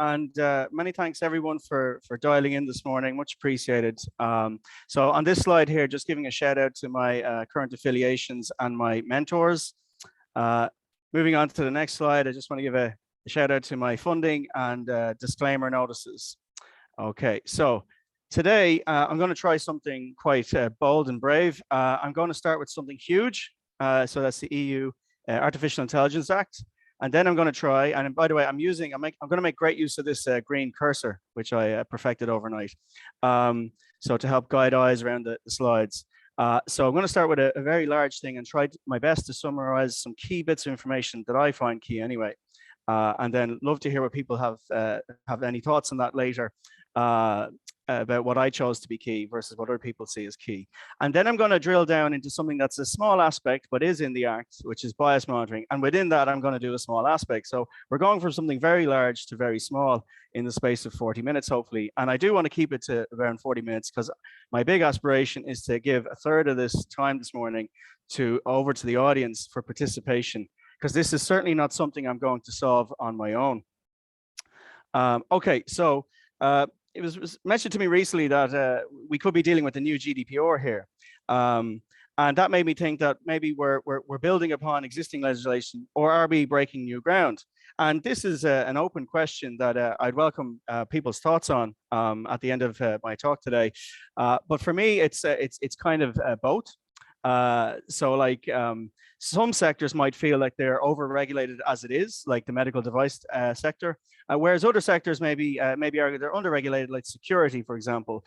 and many thanks everyone for dialing in this morning. Much appreciated. So on this slide here, just giving a shout out to my current affiliations and my mentors. Moving on to the next slide, I just want to give a shout out to my funding and disclaimer notices. Okay, so today I'm going to try something quite bold and brave. I'm going to start with something huge. So that's the EU Artificial Intelligence Act. And then I'm going to try, and by the way, I'm going to make great use of this green cursor, which I perfected overnight. So to help guide eyes around the slides. So I'm going to start with a very large thing and try my best to summarize some key bits of information that I find key anyway. And then love to hear what people have any thoughts on that later. About what I chose to be key versus what other people see as key. And then I'm going to drill down into something that's a small aspect, but is in the Act, which is bias monitoring. And within that, I'm going to do a small aspect. So we're going from something very large to very small in the space of 40 minutes, hopefully. And I do want to keep it to around 40 minutes because my big aspiration is to give a third of this time this morning over to the audience for participation, because this is certainly not something I'm going to solve on my own. Okay, so it was mentioned to me recently that we could be dealing with the new GDPR here. And that made me think that maybe we're building upon existing legislation, or are we breaking new ground? And this is an open question that I'd welcome people's thoughts on at the end of my talk today. But for me, it's kind of both. So like some sectors might feel like they're over-regulated as it is, like the medical device sector, whereas other sectors maybe they're under-regulated, like security, for example.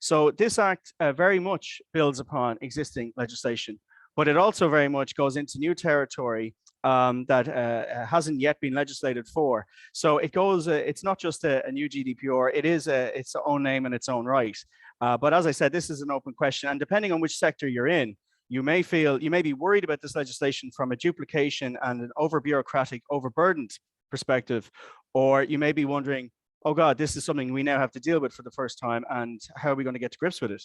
So this act very much builds upon existing legislation, but it also very much goes into new territory that hasn't yet been legislated for. So it goes, it's not just a new GDPR, it is its own name in its own right. But as I said, this is an open question, and depending on which sector you're in, you may be worried about this legislation from a duplication and an over-bureaucratic, overburdened perspective, or you may be wondering, oh God, this is something we now have to deal with for the first time, and how are we going to get to grips with it?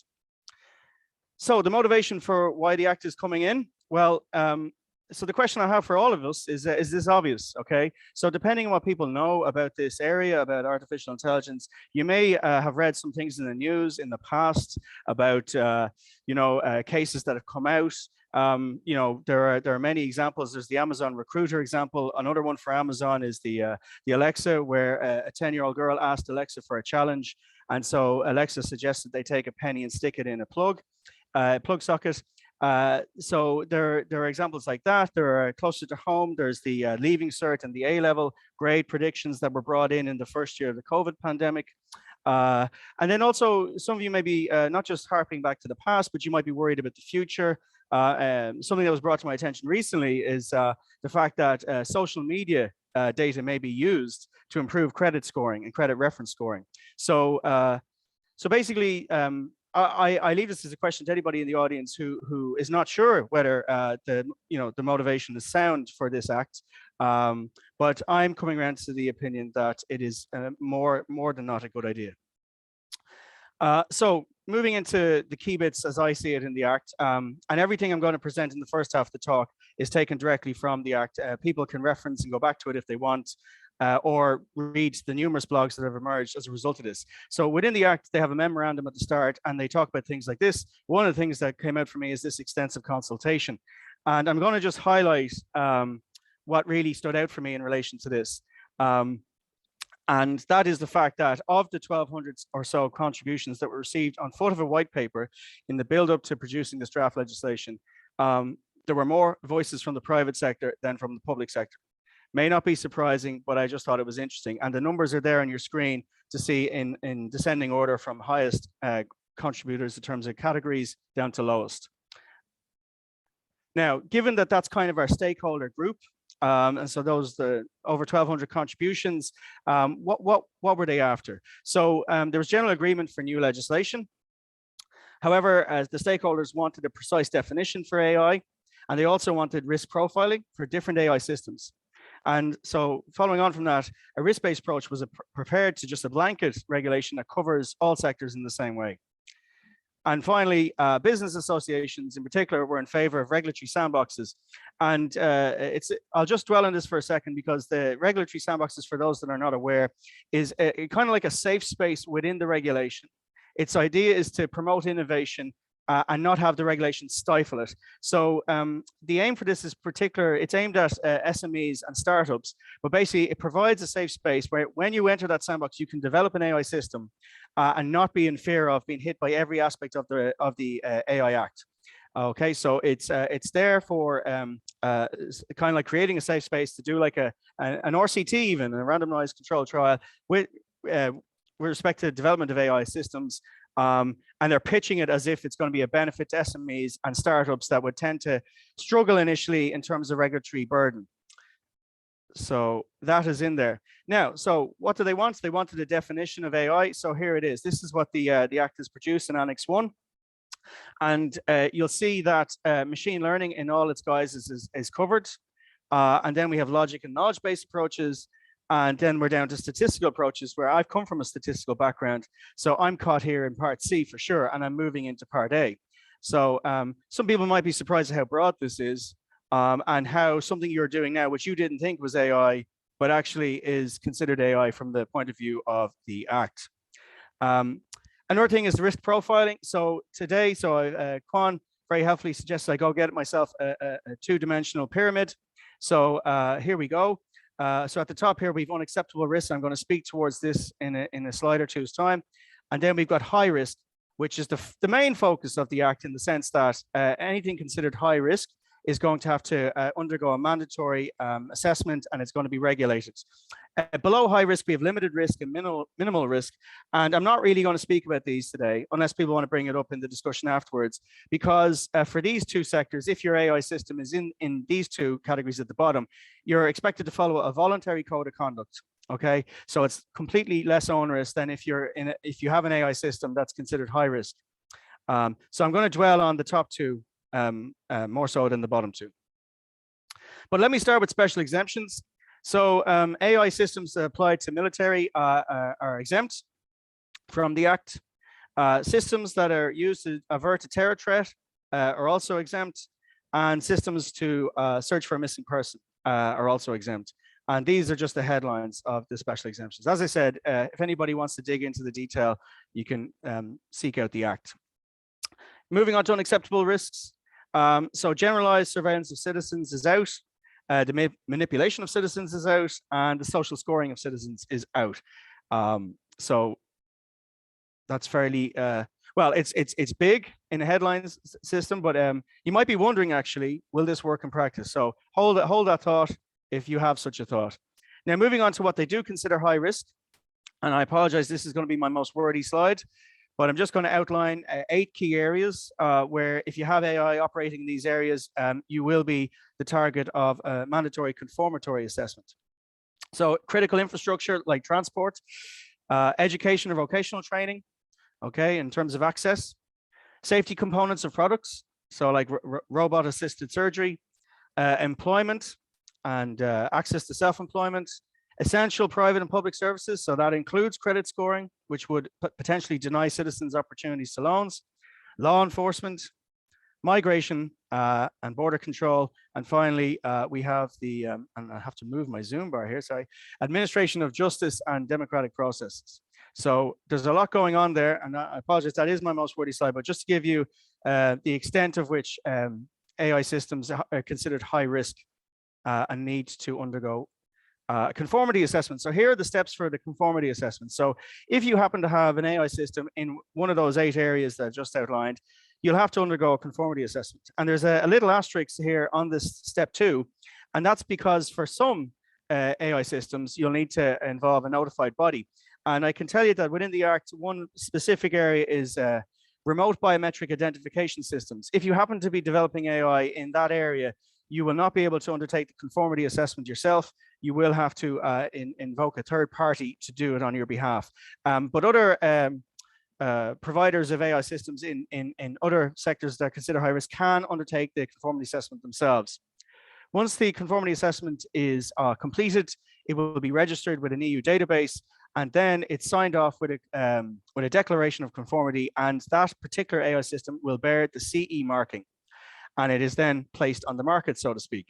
So the motivation for why the act is coming in, well, so the question I have for all of us is this obvious? Okay, so depending on what people know about this area, about artificial intelligence, you may have read some things in the news in the past about cases that have come out. There are many examples. There's the Amazon Recruiter example. Another one for Amazon is the Alexa, where a 10-year-old girl asked Alexa for a challenge, and so Alexa suggested they take a penny and stick it in a plug socket. So there are examples like that. There are closer to home. There's the Leaving Cert and the A-level grade predictions that were brought in the first year of the COVID pandemic. And then also some of you may be not just harping back to the past, but you might be worried about the future. Something that was brought to my attention recently is the fact that social media data may be used to improve credit scoring and credit reference scoring. So basically, I leave this as a question to anybody in the audience who is not sure whether the motivation is sound for this act, but I'm coming around to the opinion that it is more than not a good idea. So moving into the key bits as I see it in the act, and everything I'm going to present in the first half of the talk is taken directly from the act. People can reference and go back to it if they want. Or read the numerous blogs that have emerged as a result of this. So within the Act, they have a memorandum at the start, and they talk about things like this. One of the things that came out for me is this extensive consultation. And I'm going to just highlight what really stood out for me in relation to this. And that is the fact that of the 1,200 or so contributions that were received on foot of a white paper in the build-up to producing this draft legislation, there were more voices from the private sector than from the public sector. May not be surprising, but I just thought it was interesting. And the numbers are there on your screen to see in descending order from highest contributors in terms of categories down to lowest. Now, given that that's kind of our stakeholder group, and so those the over 1,200 contributions, what were they after? So there was general agreement for new legislation. However, as the stakeholders wanted a precise definition for AI, and they also wanted risk profiling for different AI systems. And so following on from that, a risk-based approach was prepared to just a blanket regulation that covers all sectors in the same way. And finally, business associations in particular were in favor of regulatory sandboxes. And I'll just dwell on this for a second, because the regulatory sandboxes, for those that are not aware, is kind of like a safe space within the regulation. Its idea is to promote innovation and not have the regulation stifle it. So the aim for this is it's aimed at SMEs and startups, but basically it provides a safe space where when you enter that sandbox, you can develop an AI system and not be in fear of being hit by every aspect of the AI Act. Okay, so it's there for kind of like creating a safe space to do like an RCT, even a randomized controlled trial with respect to development of AI systems. And they're pitching it as if it's going to be a benefit to SMEs and startups that would tend to struggle initially in terms of regulatory burden. So that is in there. Now, so what do they want? They wanted a definition of AI. So here it is. This is what the Act has produced in Annex 1. And you'll see that machine learning in all its guises is covered. And then we have logic and knowledge-based approaches. And then we're down to statistical approaches, where I've come from a statistical background. So I'm caught here in part C for sure, and I'm moving into part A. So some people might be surprised at how broad this is, and how something you're doing now, which you didn't think was AI, but actually is considered AI from the point of view of the Act. Another thing is the risk profiling. So today, Quan very helpfully suggested I go get myself a two-dimensional pyramid. So here we go. So at the top here, we've unacceptable risks. I'm going to speak towards this in a slide or two's time. And then we've got high risk, which is the main focus of the Act, in the sense that anything considered high risk is going to have to undergo a mandatory assessment, and it's going to be regulated. Below high risk, we have limited risk and minimal risk. And I'm not really going to speak about these today, unless people want to bring it up in the discussion afterwards, because for these two sectors, if your AI system is in these two categories at the bottom, you're expected to follow a voluntary code of conduct. Okay, so it's completely less onerous than if you have an AI system that's considered high risk. So I'm going to dwell on the top two more so than the bottom two. But let me start with special exemptions. So AI systems applied to military are exempt from the Act. Systems that are used to avert a terror threat are also exempt, and systems to search for a missing person are also exempt. And these are just the headlines of the special exemptions. As I said, if anybody wants to dig into the detail, you can seek out the Act. Moving on to unacceptable risks. So generalized surveillance of citizens is out. The manipulation of citizens is out, and the social scoring of citizens is out. So that's fairly well. It's big in the headlines system, but you might be wondering, actually, will this work in practice? So hold that thought if you have such a thought. Now, moving on to what they do consider high risk, and I apologize, this is going to be my most wordy slide, but I'm just going to outline 8 key areas where, if you have AI operating in these areas, you will be the target of a mandatory confirmatory assessment. So critical infrastructure like transport, education or vocational training, okay, in terms of access, safety components of products, so like robot-assisted surgery, employment and access to self-employment, essential private and public services, so that includes credit scoring, which would potentially deny citizens opportunities to loans, law enforcement, migration and border control, and finally we have the and I have to move my Zoom bar here, sorry, administration of justice and democratic processes. So there's a lot going on there, and I apologize, that is my most wordy slide, but just to give you the extent of which AI systems are considered high risk and need to undergo conformity assessment. So here are the steps for the conformity assessment. So if you happen to have an AI system in one of those 8 areas that I just outlined, you'll have to undergo a conformity assessment. And there's a little asterisk here on this step 2, and that's because for some AI systems, you'll need to involve a notified body. And I can tell you that within the Act, one specific area is remote biometric identification systems. If you happen to be developing AI in that area, you will not be able to undertake the conformity assessment yourself. You will have to invoke a third party to do it on your behalf. But other providers of AI systems in other sectors that consider high risk can undertake the conformity assessment themselves. Once the conformity assessment is completed, it will be registered with an EU database, and then it's signed off with a declaration of conformity, and that particular AI system will bear the CE marking, and it is then placed on the market, so to speak.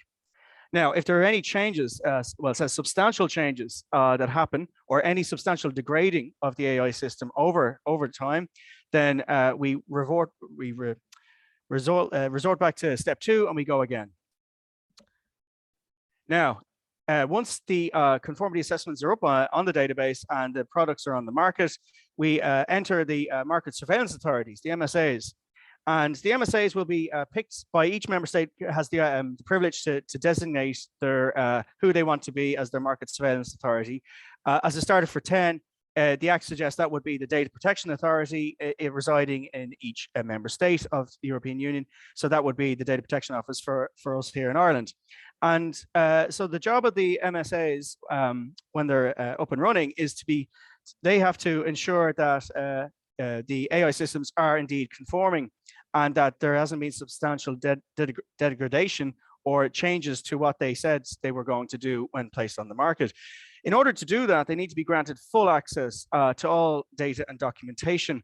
Now, if there are any changes, well, it says substantial changes that happen, or any substantial degrading of the AI system over time, then we resort back to step 2 and we go again. Now, once the conformity assessments are up on the database and the products are on the market, we enter the market surveillance authorities, the MSAs. And the MSAs will be picked by each member state, has the privilege to designate their who they want to be as their market surveillance authority. As a starter for 10, the Act suggests that would be the Data Protection Authority residing in each member state of the European Union. So that would be the Data Protection Office for us here in Ireland. And so the job of the MSAs when they're up and running is they have to ensure that the AI systems are indeed conforming, and that there hasn't been substantial degradation or changes to what they said they were going to do when placed on the market. In order to do that, they need to be granted full access to all data and documentation.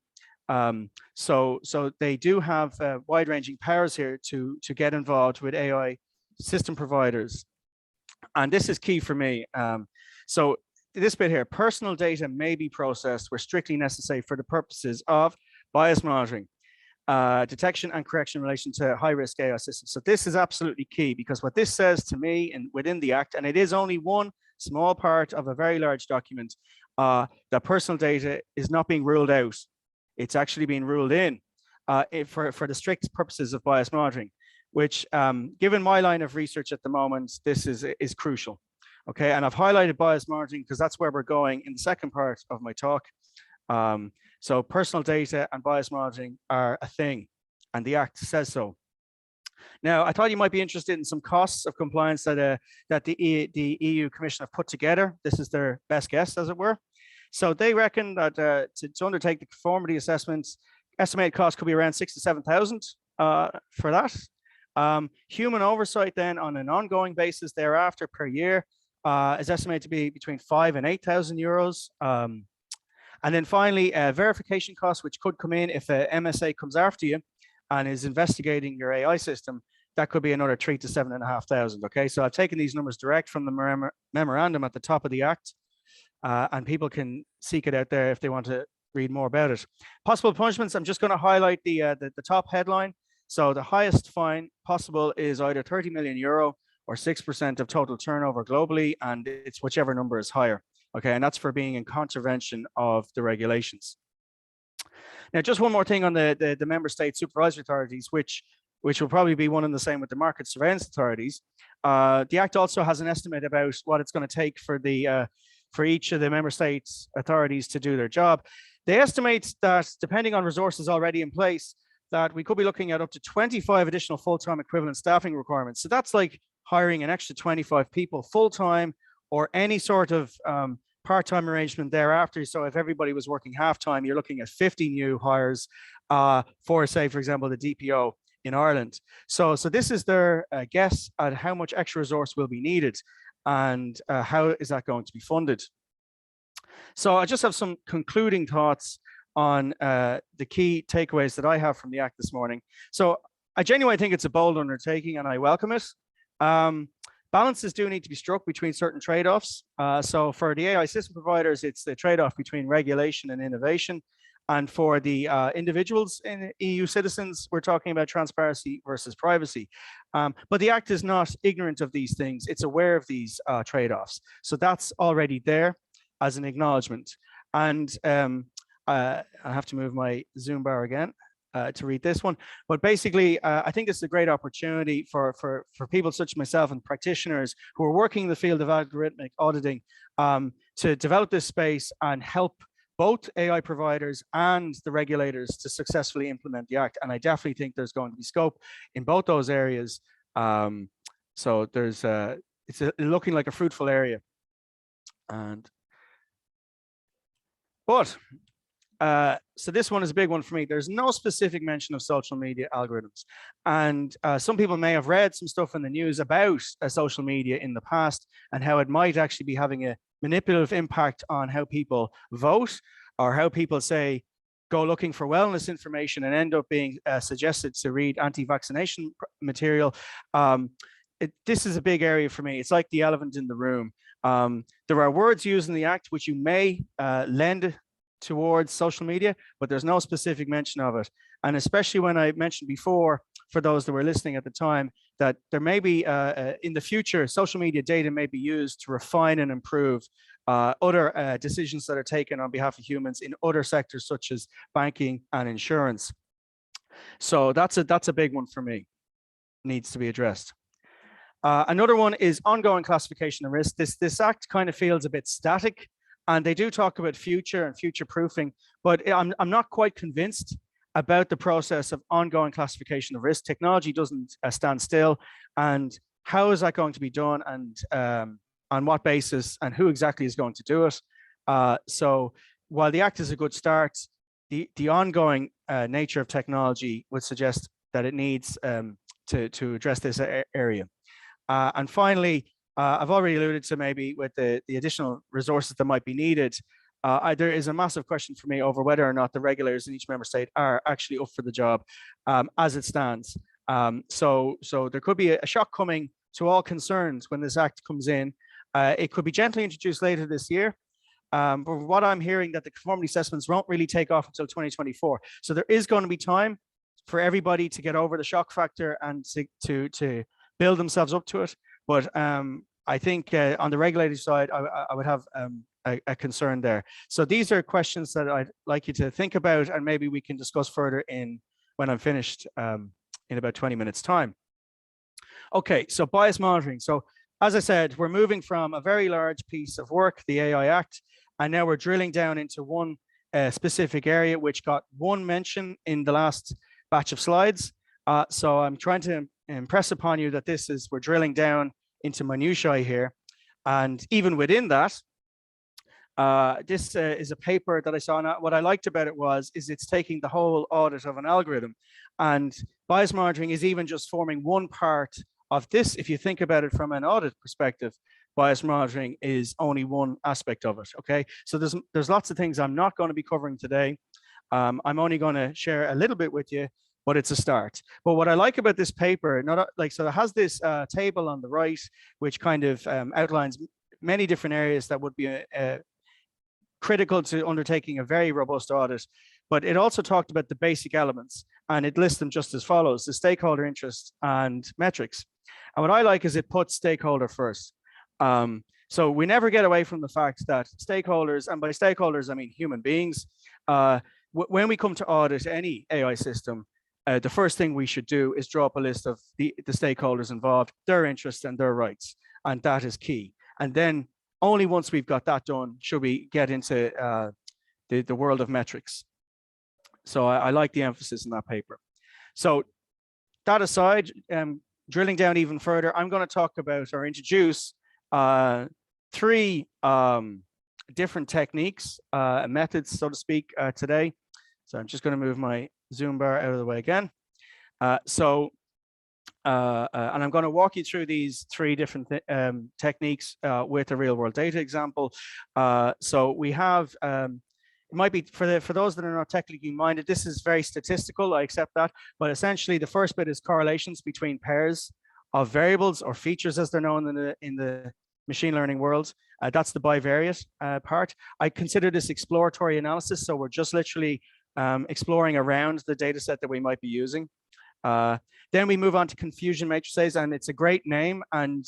So they do have wide-ranging powers here to get involved with AI system providers. And this is key for me. So this bit here, personal data may be processed where strictly necessary for the purposes of bias monitoring, detection and correction in relation to high-risk AI systems. So this is absolutely key, because what this says to me and within the Act, and it is only one small part of a very large document, that personal data is not being ruled out. It's actually being ruled in for the strict purposes of bias monitoring, which given my line of research at the moment, this is crucial. Okay, and I've highlighted bias monitoring because that's where we're going in the second part of my talk. So personal data and bias monitoring are a thing, and the Act says so. Now, I thought you might be interested in some costs of compliance that the EU Commission have put together. This is their best guess, as it were. So they reckon that to undertake the conformity assessments, estimated cost could be around 6,000 to 7,000 for that. Human oversight then on an ongoing basis thereafter per year is estimated to be between 5,000 and 8,000 euros. And then finally, verification costs, which could come in if a MSA comes after you and is investigating your AI system, that could be another 3,000 to 7,500. Okay, so I've taken these numbers direct from the memorandum at the top of the Act, and people can seek it out there if they want to read more about it. Possible punishments, I'm just going to highlight the top headline. So the highest fine possible is either 30 million euro or 6% of total turnover globally, and it's whichever number is higher. Okay, and that's for being in contravention of the regulations. Now, just one more thing on the member state supervisory authorities, which will probably be one and the same with the market surveillance authorities. The Act also has an estimate about what it's going to take for each of the member states authorities to do their job. They estimate that, depending on resources already in place, that we could be looking at up to 25 additional full-time equivalent staffing requirements. So that's like hiring an extra 25 people full-time, or any sort of part-time arrangement thereafter. So if everybody was working half-time, you're looking at 50 new hires for, say, for example, the DPO in Ireland. So this is their guess at how much extra resource will be needed, and how is that going to be funded. So I just have some concluding thoughts on the key takeaways that I have from the Act this morning. So I genuinely think it's a bold undertaking, and I welcome it. Balances do need to be struck between certain trade-offs. So for the AI system providers, it's the trade-off between regulation and innovation. And for the individuals and EU citizens, we're talking about transparency versus privacy. But the Act is not ignorant of these things. It's aware of these trade-offs. So that's already there as an acknowledgement. And I have to move my Zoom bar again to read this one. But basically, I think it's a great opportunity for people such as myself and practitioners who are working in the field of algorithmic auditing to develop this space and help both AI providers and the regulators to successfully implement the Act. And I definitely think there's going to be scope in both those areas. So there's it's looking like a fruitful area. So this one is a big one for me. There's no specific mention of social media algorithms. And some people may have read some stuff in the news about social media in the past and how it might actually be having a manipulative impact on how people vote, or how people say, go looking for wellness information and end up being suggested to read anti-vaccination material. This is a big area for me. It's like the elephant in the room. There are words used in the Act which you may lend towards social media, but there's no specific mention of it. And especially when I mentioned before, for those that were listening at the time, that there may be, in the future, social media data may be used to refine and improve other decisions that are taken on behalf of humans in other sectors, such as banking and insurance. So that's a big one for me, needs to be addressed. Another one is ongoing classification of risk. This Act kind of feels a bit static, and they do talk about future and future proofing, but I'm not quite convinced about the process of ongoing classification of risk. Technology doesn't stand still, and how is that going to be done, and on what basis, and who exactly is going to do it? So while the Act is a good start, the ongoing nature of technology would suggest that it needs to address this area. And finally, I've already alluded to maybe with the additional resources that might be needed. There is a massive question for me over whether or not the regulators in each member state are actually up for the job as it stands. So there could be a shock coming to all concerned when this Act comes in. It could be gently introduced later this year. But what I'm hearing, that the conformity assessments won't really take off until 2024. So there is going to be time for everybody to get over the shock factor and to build themselves up to it. But I think on the regulatory side, I would have a concern there. So these are questions that I'd like you to think about, and maybe we can discuss further when I'm finished in about 20 minutes time. Okay, so bias monitoring. So as I said, we're moving from a very large piece of work, the AI Act, and now we're drilling down into one specific area, which got one mention in the last batch of slides. So I'm trying to impress upon you that we're drilling down into minutiae here. And even within that, this is a paper that I saw. And what I liked about it is it's taking the whole audit of an algorithm, and bias monitoring is even just forming one part of this. If you think about it from an audit perspective, bias monitoring is only one aspect of it. Okay, so there's lots of things I'm not going to be covering today. I'm only going to share a little bit with you, but it's a start. But what I like about this paper, so it has this table on the right, which kind of outlines many different areas that would be critical to undertaking a very robust audit. But it also talked about the basic elements, and it lists them just as follows: the stakeholder interest and metrics. And what I like is it puts stakeholder first. So we never get away from the fact that stakeholders, and by stakeholders, I mean human beings, when we come to audit any AI system, the first thing we should do is draw up a list of the stakeholders involved, their interests and their rights. And that is key. And then only once we've got that done should we get into the world of metrics. So I like the emphasis in that paper. So that aside, drilling down even further, I'm going to talk about or introduce three different techniques, methods, so to speak, today. So I'm just going to move my Zoom bar out of the way again. And I'm going to walk you through these three different techniques with a real world data example. So we have, it might be for those that are not technically minded, this is very statistical, I accept that, but essentially the first bit is correlations between pairs of variables or features as they're known in the machine learning world. That's the bivariate part. I consider this exploratory analysis, so we're just literally exploring around the data set that we might be using. Then we move on to confusion matrices, and it's a great name, and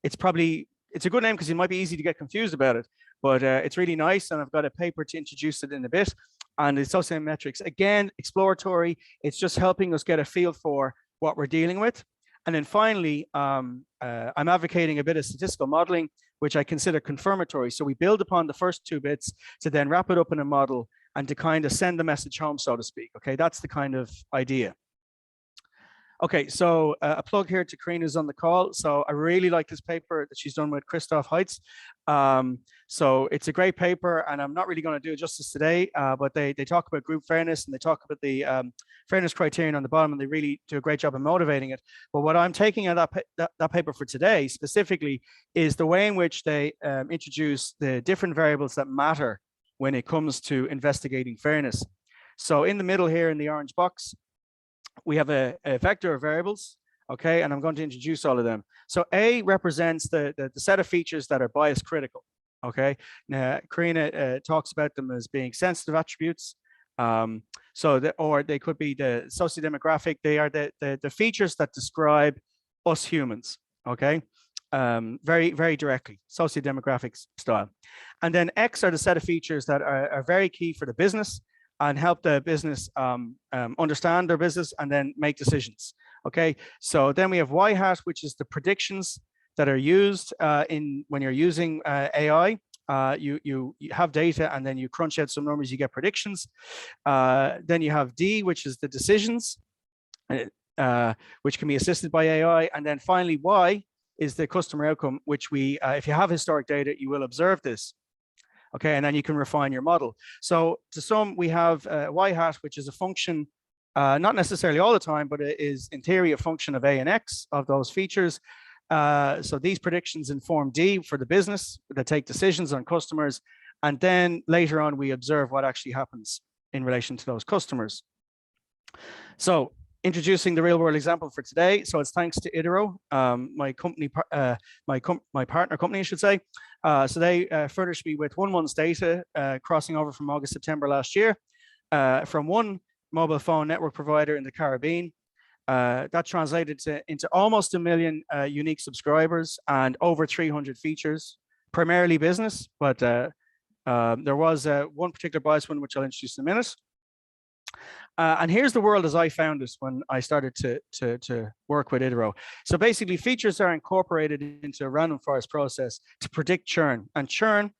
it's a good name because it might be easy to get confused about it, but it's really nice, and I've got a paper to introduce it in a bit. And it's associated metrics, again, exploratory. It's just helping us get a feel for what we're dealing with. And then finally, I'm advocating a bit of statistical modeling, which I consider confirmatory. So we build upon the first two bits to then wrap it up in a model and to kind of send the message home, so to speak. Okay, that's the kind of idea. Okay, so a plug here to Karina who's on the call. So I really like this paper that she's done with Christoph Heitz. So it's a great paper, and I'm not really going to do it justice today, but they talk about group fairness, and they talk about the fairness criterion on the bottom, and they really do a great job of motivating it. But what I'm taking out that paper for today specifically is the way in which they introduce the different variables that matter when it comes to investigating fairness. So in the middle here in the orange box, we have a vector of variables, okay, and I'm going to introduce all of them. So A represents the set of features that are bias critical, okay. Now, Karina talks about them as being sensitive attributes. Or they could be the sociodemographic. They are the features that describe us humans, okay, very, very directly, sociodemographic style. And then X are the set of features that are very key for the business and help the business understand their business and then make decisions. Okay, so then we have Y hat, which is the predictions that are used when you're using AI. You have data and then you crunch out some numbers, you get predictions. Then you have D, which is the decisions, which can be assisted by AI. And then finally, Y is the customer outcome, which if you have historic data, you will observe this. Okay, and then you can refine your model. So to sum, we have Y hat, which is a function, not necessarily all the time, but it is in theory a function of A and X of those features. So these predictions inform D for the business that take decisions on customers. And then later on, we observe what actually happens in relation to those customers. So introducing the real world example for today. So it's thanks to Idiro, my company, my partner company, I should say. So they furnished me with 1 month's data crossing over from August, September last year from one mobile phone network provider in the Caribbean. That translated into almost 1 million unique subscribers and over 300 features, primarily business, but there was one particular bias one, which I'll introduce in a minute. And here's the world as I found it when I started to work with Idiro. So basically, features are incorporated into a random forest process to predict churn. And churn,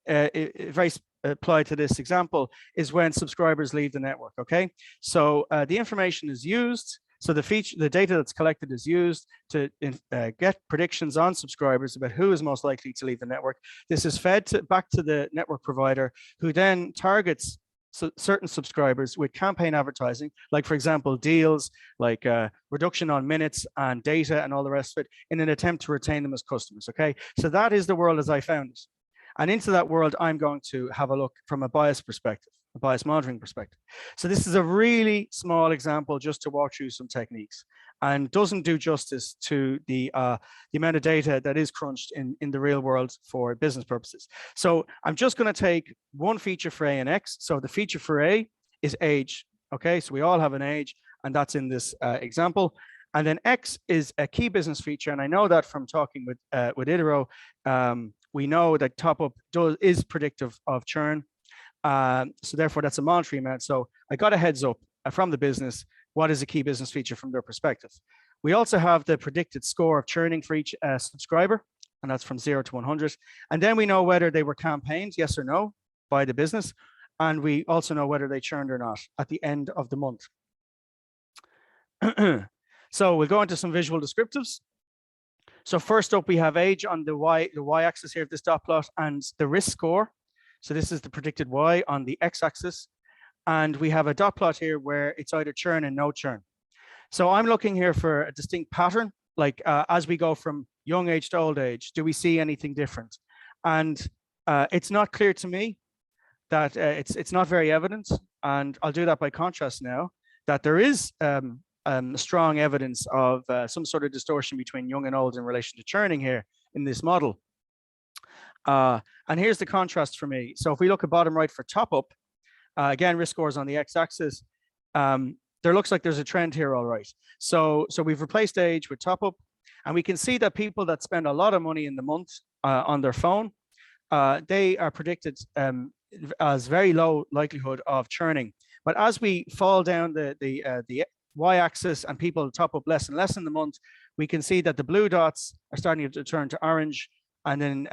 very applied to this example, is when subscribers leave the network, okay? So the information is used. So the data that's collected is used to get predictions on subscribers about who is most likely to leave the network. This is fed back to the network provider, who then targets certain subscribers with campaign advertising, like for example, deals, like reduction on minutes and data and all the rest of it, in an attempt to retain them as customers, okay? So that is the world as I found it. And into that world, I'm going to have a look from a bias perspective, a bias monitoring perspective. So this is a really small example just to walk through some techniques, and doesn't do justice to the amount of data that is crunched in the real world for business purposes. So I'm just going to take one feature for A and X. So the feature for A is age. Okay, so we all have an age, and that's in this example. And then X is a key business feature, and I know that from talking with Idiro. We know that top-up is predictive of churn. So therefore, that's a monetary amount. So I got a heads up from the business, what is a key business feature from their perspective. We also have the predicted score of churning for each subscriber, and that's from 0 to 100. And then we know whether they were campaigned, yes or no, by the business. And we also know whether they churned or not at the end of the month. So we'll go into some visual descriptives. So first up, we have age on the y-axis here of this dot plot, and the risk score. So this is the predicted Y on the x-axis. And we have a dot plot here where it's either churn and no churn. So I'm looking here for a distinct pattern, like as we go from young age to old age, do we see anything different? And it's not clear to me that it's not very evident. And I'll do that by contrast now, that there is strong evidence of some sort of distortion between young and old in relation to churning here in this model. And here's the contrast for me. So if we look at bottom right for top up, again, risk scores on the x-axis, there looks like there's a trend here, all right. So we've replaced age with top up, and we can see that people that spend a lot of money in the month on their phone, they are predicted as very low likelihood of churning. But as we fall down the y-axis and people top up less and less in the month, we can see that the blue dots are starting to turn to orange. And then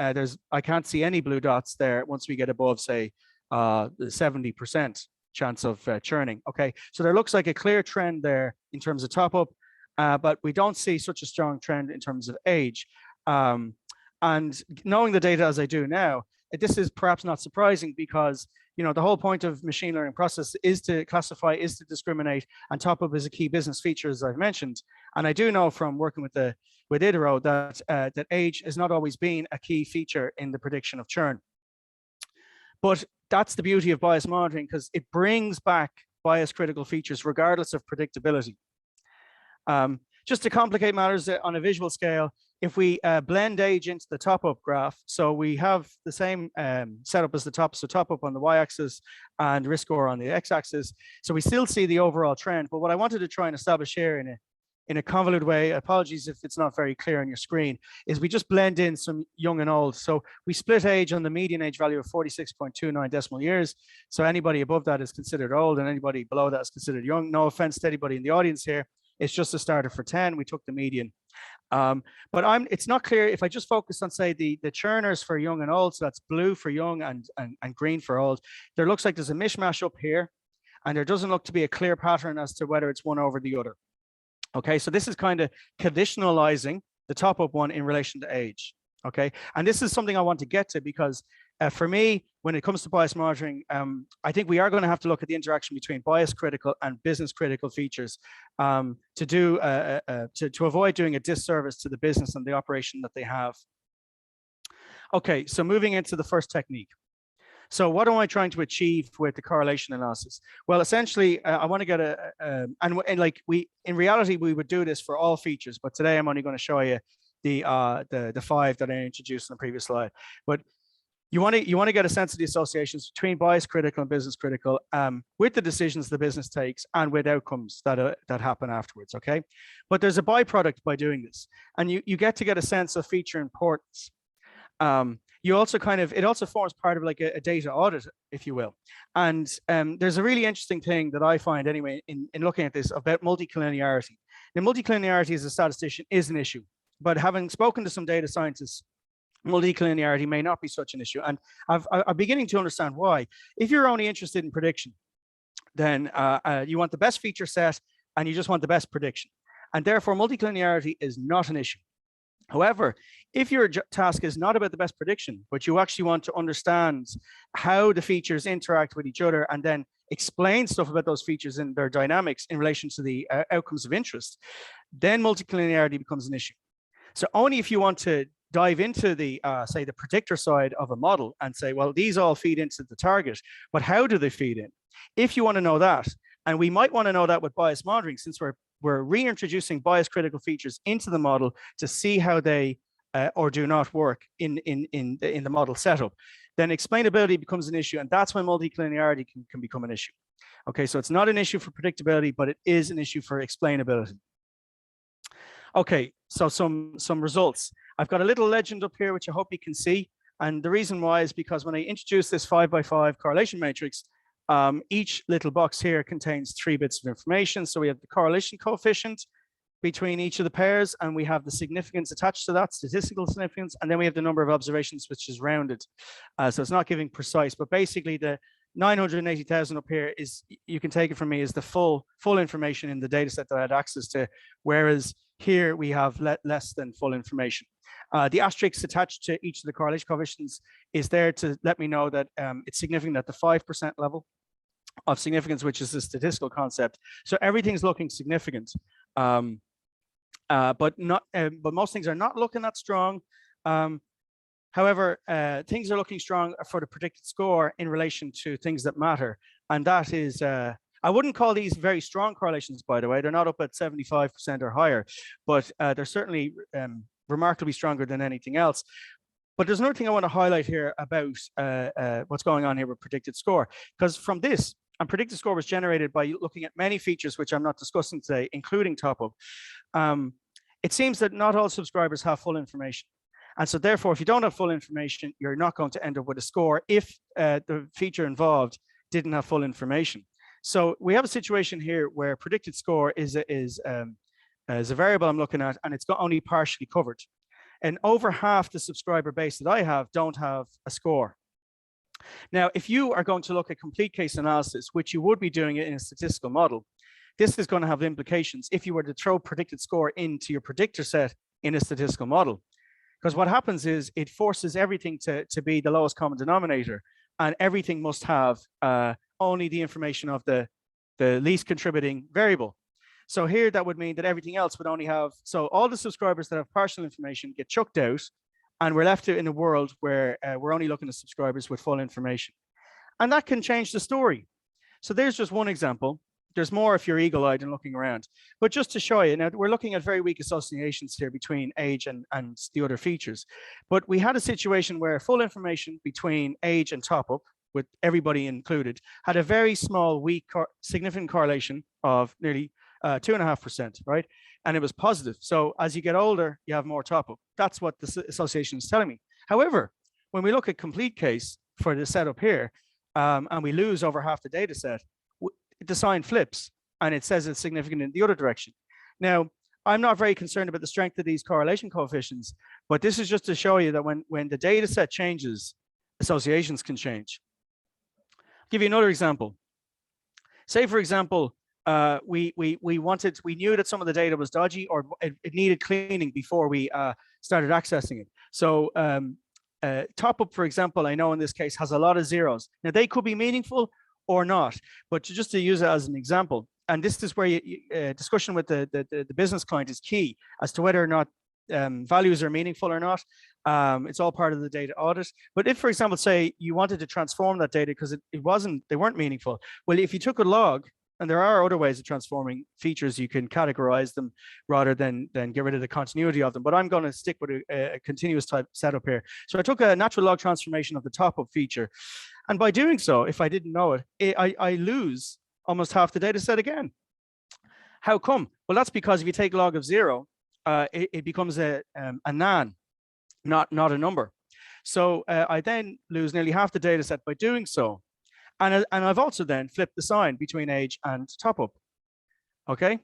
I can't see any blue dots there once we get above, say, the 70% chance of churning. Okay, so there looks like a clear trend there in terms of top up, but we don't see such a strong trend in terms of age. And knowing the data as I do now, this is perhaps not surprising because the whole point of machine learning process is to classify, is to discriminate, and top up is a key business feature, as I've mentioned. And I do know from working with Idiro that age has not always been a key feature in the prediction of churn. But that's the beauty of bias monitoring, because it brings back bias critical features regardless of predictability. Just to complicate matters on a visual scale, if we blend age into the top up graph, so we have the same setup as the top, so top up on the y-axis and risk score on the x-axis. So we still see the overall trend. But what I wanted to try and establish here in a convoluted way, apologies if it's not very clear on your screen, is we just blend in some young and old. So we split age on the median age value of 46.29 decimal years. So anybody above that is considered old and anybody below that is considered young. No offense to anybody in the audience here. It's just a starter for 10. We took the median. But it's not clear if I just focus on, say, the churners for young and old. So that's blue for young and green for old. There looks like there's a mishmash up here, and there doesn't look to be a clear pattern as to whether it's one over the other. Okay, so this is kind of conditionalizing the top up one in relation to age. Okay, and this is something I want to get to because for me, when it comes to bias monitoring, I think we are going to have to look at the interaction between bias critical and business critical features to avoid doing a disservice to the business and the operation that they have. Okay, so moving into the first technique. So what am I trying to achieve with the correlation analysis? Well, essentially, I want to get in reality, we would do this for all features, but today I'm only going to show you the 5 that I introduced in the previous slide. But you want to get a sense of the associations between bias critical and business critical with the decisions the business takes and with outcomes that happen afterwards. Okay, but there's a byproduct by doing this, and you get a sense of feature importance. You also it also forms part of like a data audit, if you will. And there's a really interesting thing that I find anyway in looking at this about multicollinearity. Now, multicollinearity as a statistician is an issue, but having spoken to some data scientists, multicollinearity may not be such an issue. And I'm beginning to understand why. If you're only interested in prediction, then you want the best feature set and you just want the best prediction. And therefore, multicollinearity is not an issue. However, if your task is not about the best prediction, but you actually want to understand how the features interact with each other and then explain stuff about those features and their dynamics in relation to the outcomes of interest, then multicollinearity becomes an issue. So only if you want to dive into the, say, the predictor side of a model and say, well, these all feed into the target, but how do they feed in? If you want to know that, and we might want to know that with bias monitoring, since we're reintroducing bias critical features into the model to see how they or do not work in the model setup, then explainability becomes an issue, and that's when multicollinearity can become an issue. Okay, so it's not an issue for predictability, but it is an issue for explainability. Okay, so some results. I've got a little legend up here, which I hope you can see. And the reason why is because when I introduce this 5x5 correlation matrix, each little box here contains 3 bits of information. So we have the correlation coefficient between each of the pairs, and we have the significance attached to that, statistical significance, and then we have the number of observations, which is rounded. So it's not giving precise, but basically the 980,000 up here is, you can take it from me, is the full information in the data set that I had access to, whereas here we have less than full information. The asterisk attached to each of the correlation coefficients is there to let me know that it's significant at the 5% level of significance, which is the statistical concept. So everything's looking significant, but most things are not looking that strong. However, things are looking strong for the predicted score in relation to things that matter, and that is, I wouldn't call these very strong correlations, by the way. They're not up at 75% or higher, but they're certainly remarkably stronger than anything else. But there's another thing I want to highlight here about what's going on here with predicted score, because from this, and predicted score was generated by looking at many features, which I'm not discussing today, including top-up. It seems that not all subscribers have full information. And so therefore, if you don't have full information, you're not going to end up with a score if the feature involved didn't have full information. So we have a situation here where predicted score is a variable I'm looking at, and it's got only partially covered. And over half the subscriber base that I have don't have a score. Now, if you are going to look at complete case analysis, which you would be doing it in a statistical model, this is going to have implications if you were to throw predicted score into your predictor set in a statistical model. Because what happens is it forces everything to be the lowest common denominator, and everything must have only the information of the least contributing variable. So here that would mean that everything else would only have, so all the subscribers that have partial information get chucked out, and we're left in a world where we're only looking at subscribers with full information. And that can change the story. So there's just one example. There's more if you're eagle-eyed and looking around. But just to show you, now we're looking at very weak associations here between age and the other features. But we had a situation where full information between age and top-up, with everybody included, had a very small, weak, significant correlation of nearly 2.5%, right? And it was positive. So as you get older, you have more top-up. That's what the association is telling me. However, when we look at complete case for the setup here, and we lose over half the data set, the sign flips and it says it's significant in the other direction. Now, I'm not very concerned about the strength of these correlation coefficients, but this is just to show you that when the data set changes, associations can change. I'll give you another example. Say, for example, we knew that some of the data was dodgy, or it needed cleaning before we started accessing it. So top up, for example, I know in this case has a lot of zeros. Now they could be meaningful or not, but just to use it as an example, and this is where discussion with the business client is key as to whether or not values are meaningful or not. It's all part of the data audit. But if, for example, say you wanted to transform that data because they weren't meaningful, well, if you took a log, and there are other ways of transforming features, you can categorize them rather than get rid of the continuity of them. But I'm going to stick with a continuous type setup here. So I took a natural log transformation of the top-up feature. And by doing so, if I didn't know it, I lose almost half the data set again. How come? Well, that's because if you take log of 0, it becomes a nan, not a number. So I then lose nearly half the data set by doing so. And I've also then flipped the sign between age and top up. Okay.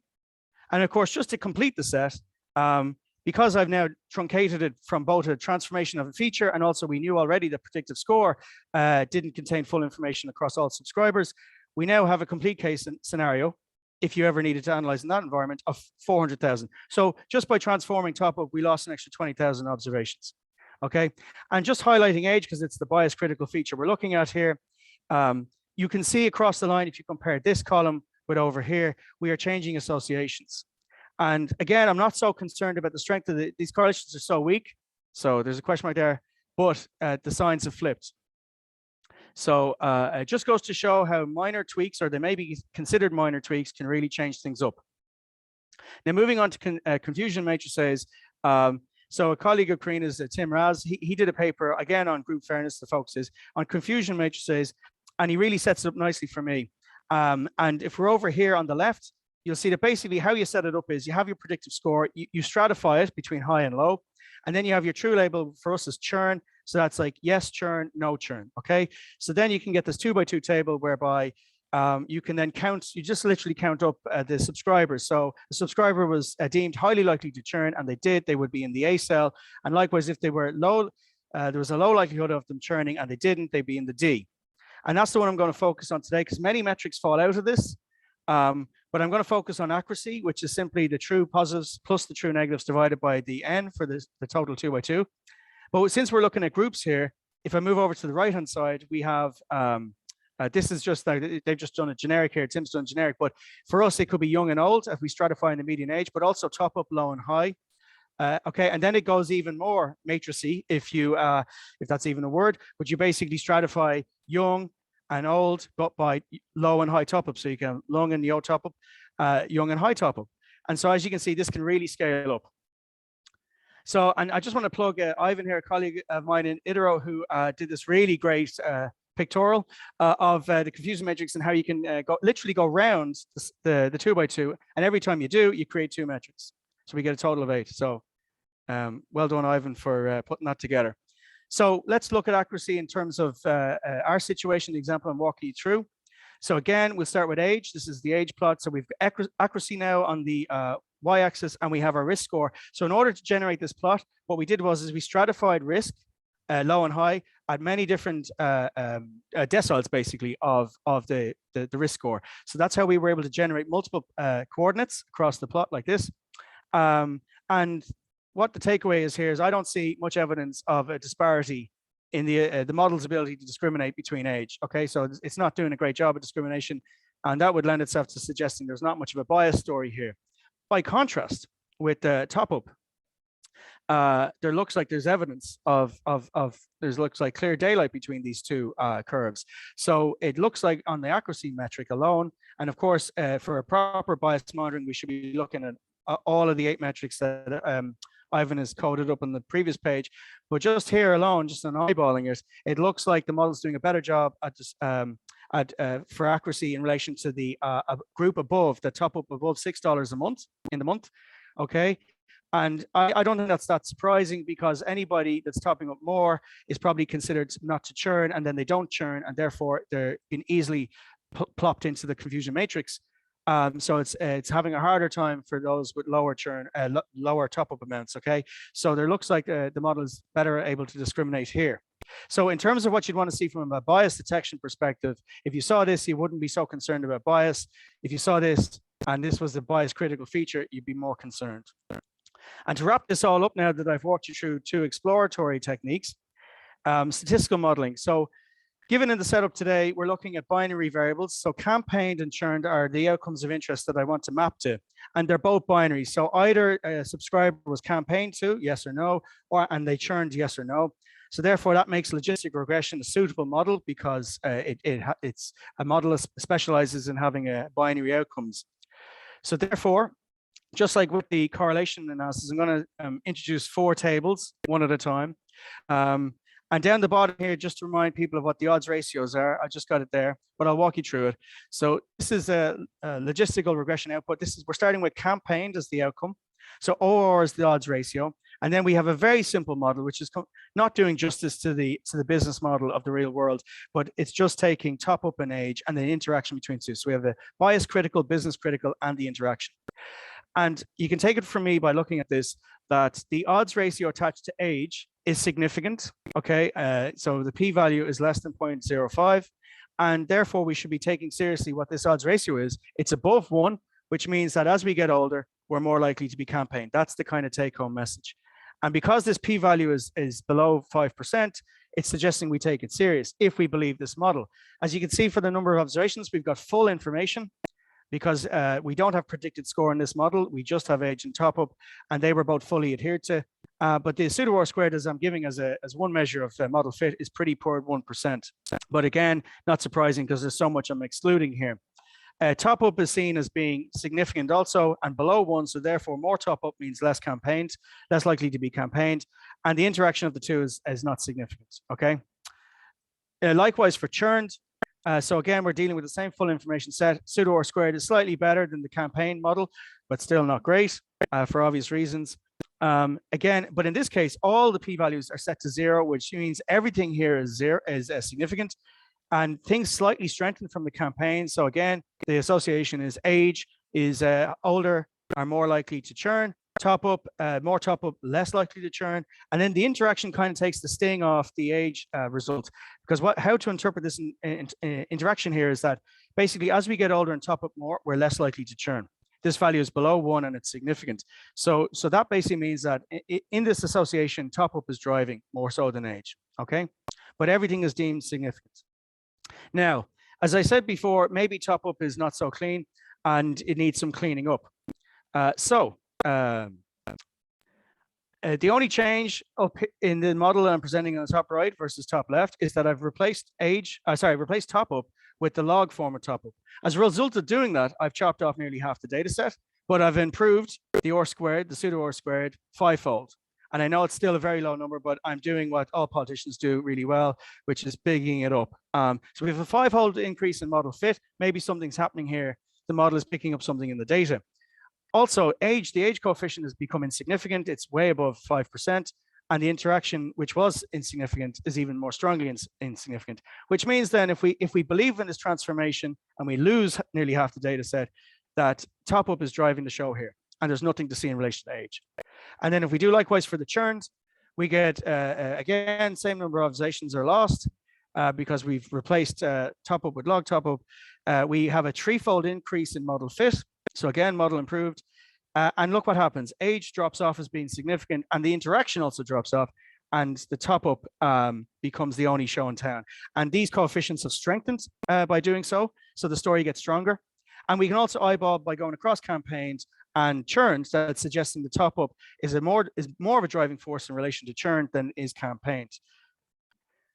And of course, just to complete the set, because I've now truncated it from both a transformation of a feature and also we knew already the predictive score didn't contain full information across all subscribers, we now have a complete case scenario, if you ever needed to analyze in that environment, of 400,000. So just by transforming top up, we lost an extra 20,000 observations. Okay. And just highlighting age, because it's the bias critical feature we're looking at here. You can see across the line, if you compare this column with over here, we are changing associations. And again, I'm not so concerned about the strength of these correlations are so weak. So there's a question mark there, but the signs have flipped. So it just goes to show how minor tweaks, or they may be considered minor tweaks, can really change things up. Now, moving on to confusion matrices. So a colleague of Karina's, Tim Raz, he did a paper, again, on group fairness, the focus is on confusion matrices, and he really sets it up nicely for me. And if we're over here on the left, you'll see that basically how you set it up is you have your predictive score, you stratify it between high and low, and then you have your true label for us as churn. So that's like yes churn, no churn, okay? So then you can get this 2x2 table whereby you can then count, you just literally count up the subscribers. So the subscriber was deemed highly likely to churn, and they did, they would be in the A cell. And likewise, if they were low, there was a low likelihood of them churning and they didn't, they'd be in the D. And that's the one I'm going to focus on today, because many metrics fall out of this. But I'm going to focus on accuracy, which is simply the true positives plus the true negatives divided by the N for the total 2x2. But since we're looking at groups here, if I move over to the right-hand side, we have, this is just, they've just done a generic here, Tim's done generic, but for us, it could be young and old if we stratify in the median age, but also top up, low and high. Okay, and then it goes even more matricey if that's even a word, but you basically stratify young and old, but by low and high top up. So you can long and low top up, young and high top up. And so as you can see, this can really scale up. So, and I just want to plug Ivan here, a colleague of mine in Idiro, who did this really great pictorial of the confusion matrix and how you can literally go around the 2x2. And every time you do, you create 2 metrics. So we get a total of 8. So well done, Ivan, for putting that together. So let's look at accuracy in terms of our situation, the example I'm walking you through. So again, we'll start with age. This is the age plot. So we've got accuracy now on the y-axis, and we have our risk score. So in order to generate this plot, what we did was we stratified risk low and high at many different deciles, basically, of the risk score. So that's how we were able to generate multiple coordinates across the plot like this. And what the takeaway is here is I don't see much evidence of a disparity in the model's ability to discriminate between age. Okay, so it's not doing a great job of discrimination, and that would lend itself to suggesting there's not much of a bias story here. By contrast, with the top up, there looks like there's evidence of looks like clear daylight between these two curves. So it looks like on the accuracy metric alone, and of course, for a proper bias monitoring, we should be looking at all of the 8 metrics that Ivan has coded up on the previous page. But just here alone, just on eyeballing it looks like the model's doing a better job at just for accuracy in relation to the group above, the top up above $6 a month in the month. Okay. And I don't think that's that surprising, because anybody that's topping up more is probably considered not to churn, and then they don't churn, and therefore they're easily plopped into the confusion matrix. So it's having a harder time for those with lower churn, lower top-up amounts. Okay, so there looks like the model is better able to discriminate here. So in terms of what you'd want to see from a bias detection perspective, if you saw this, you wouldn't be so concerned about bias. If you saw this and this was the bias critical feature, you'd be more concerned. And to wrap this all up, now that I've walked you through 2 exploratory techniques, statistical modeling. So given in the setup today, we're looking at binary variables. So campaigned and churned are the outcomes of interest that I want to map to, and they're both binary. So either a subscriber was campaigned to, yes or no, and they churned, yes or no. So therefore, that makes logistic regression a suitable model, because it's a model that specializes in having binary outcomes. So therefore, just like with the correlation analysis, I'm going to introduce 4 tables, one at a time. And down the bottom here, just to remind people of what the odds ratios are, I just got it there, but I'll walk you through it. So this is a logistical regression output. We're starting with campaigned as the outcome. So OR is the odds ratio. And then we have a very simple model, which is not doing justice to the business model of the real world, but it's just taking top up and age and the interaction between 2. So we have the bias critical, business critical, and the interaction. And you can take it from me by looking at this, that the odds ratio attached to age is significant. Okay, so the p-value is less than 0.05, and therefore we should be taking seriously what this odds ratio is. It's above 1, which means that as we get older, we're more likely to be campaigned. That's the kind of take-home message. And because this p-value is below 5%, it's suggesting we take it serious if we believe this model. As you can see, for the number of observations, we've got full information, because we don't have predicted score in this model. We just have age and top up, and they were both fully adhered to. But the pseudo-R squared, as I'm giving as one measure of model fit, is pretty poor at 1%. But again, not surprising, because there's so much I'm excluding here. Top up is seen as being significant also, and below 1, so therefore more top up means less campaigned, less likely to be campaigned, and the interaction of the 2 is not significant. Okay. Likewise for churned. So again, we're dealing with the same full information set. Pseudo-R squared is slightly better than the campaign model, but still not great for obvious reasons. Again, but in this case, all the p-values are set to 0, which means everything here is significant, and things slightly strengthen from the campaign. So again, the association is age is older are more likely to churn. Top up, more top up, less likely to churn. And then the interaction kind of takes the sting off the age result, because how to interpret this interaction here is that basically as we get older and top up more, we're less likely to churn. This value is below 1 and it's significant. So that basically means that in this association, top up is driving more so than age. Okay, but everything is deemed significant. Now, as I said before, maybe top up is not so clean and it needs some cleaning up. The only change up in the model I'm presenting on the top right versus top left is that I've replaced replaced top up with the log form of top up. As a result of doing that, I've chopped off nearly half the data set, but I've improved the R squared, the pseudo R squared, 5-fold. And I know it's still a very low number, but I'm doing what all politicians do really well, which is bigging it up. So we have a 5-fold increase in model fit. Maybe something's happening here. The model is picking up something in the data. Also, the age coefficient has become insignificant. It's way above 5%. And the interaction, which was insignificant, is even more strongly insignificant, which means then if we believe in this transformation and we lose nearly half the data set, that top up is driving the show here. And there's nothing to see in relation to age. And then if we do likewise for the churns, We get, again, same number of observations are lost because we've replaced top up with log top up. We have a threefold increase in model fit. So again, model improved. And look what happens. Age drops off as being significant, and the interaction also drops off, and the top up becomes the only show in town. And these coefficients have strengthened by doing so. So the story gets stronger. And we can also eyeball by going across campaigns and churns that suggesting the top up is more of a driving force in relation to churn than is campaigns.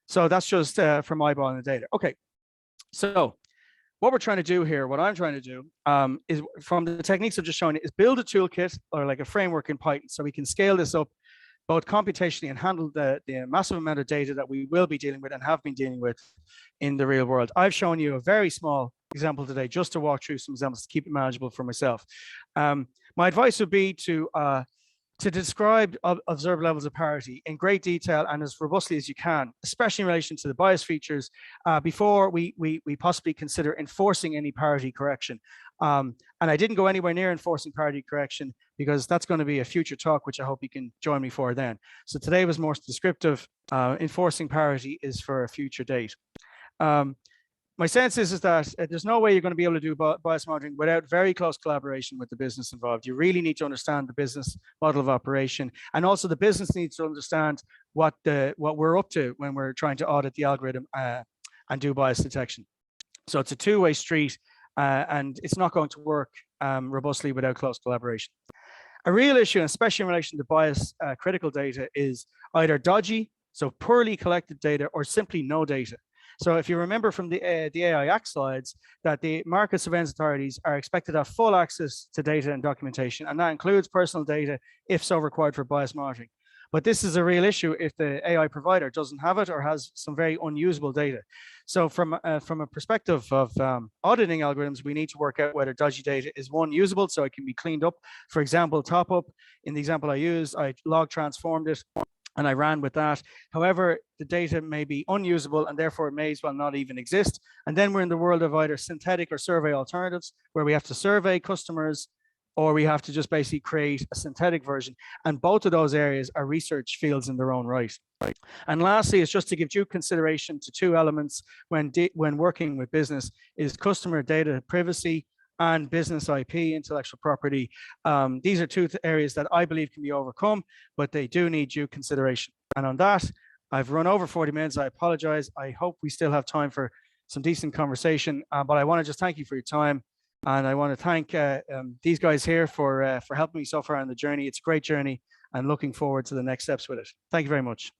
So that's just from eyeballing the data. Okay, so what we're trying to do here, what I'm trying to do is from the techniques I've just shown you, is build a toolkit or like a framework in Python so we can scale this up both computationally and handle the massive amount of data that we will be dealing with and have been dealing with in the real world. I've shown you a very small example today just to walk through some examples to keep it manageable for myself. My advice would be to describe observed levels of parity in great detail and as robustly as you can, especially in relation to the bias features, before we possibly consider enforcing any parity correction. And I didn't go anywhere near enforcing parity correction because that's going to be a future talk, which I hope you can join me for then. So today was more descriptive. Enforcing parity is for a future date. My sense is that there's no way you're going to be able to do bias monitoring without very close collaboration with the business involved. You really need to understand the business model of operation, and also the business needs to understand what we're up to when we're trying to audit the algorithm and do bias detection. So it's a two-way street, and it's not going to work robustly without close collaboration. A real issue, especially in relation to bias critical data, is either dodgy, so poorly collected data, or simply no data. So if you remember from the AI Act slides, that the market surveillance authorities are expected to have full access to data and documentation, and that includes personal data if so required for bias monitoring. But this is a real issue if the AI provider doesn't have it or has some very unusable data. So from a perspective of auditing algorithms, we need to work out whether dodgy data is one, usable, so it can be cleaned up. For example, top up, in the example I used, I log transformed it and I ran with that. However, the data may be unusable and therefore it may as well not even exist. And then we're in the world of either synthetic or survey alternatives, where we have to survey customers or we have to just basically create a synthetic version. And both of those areas are research fields in their own right. And lastly, it's just to give due consideration to two elements when working with business is customer data privacy and business IP, intellectual property. These are two areas that I believe can be overcome, but they do need due consideration. And on that, I've run over 40 minutes. I apologize. I hope we still have time for some decent conversation, but I want to just thank you for your time. And I want to thank these guys here for helping me so far on the journey. It's a great journey and looking forward to the next steps with it. Thank you very much.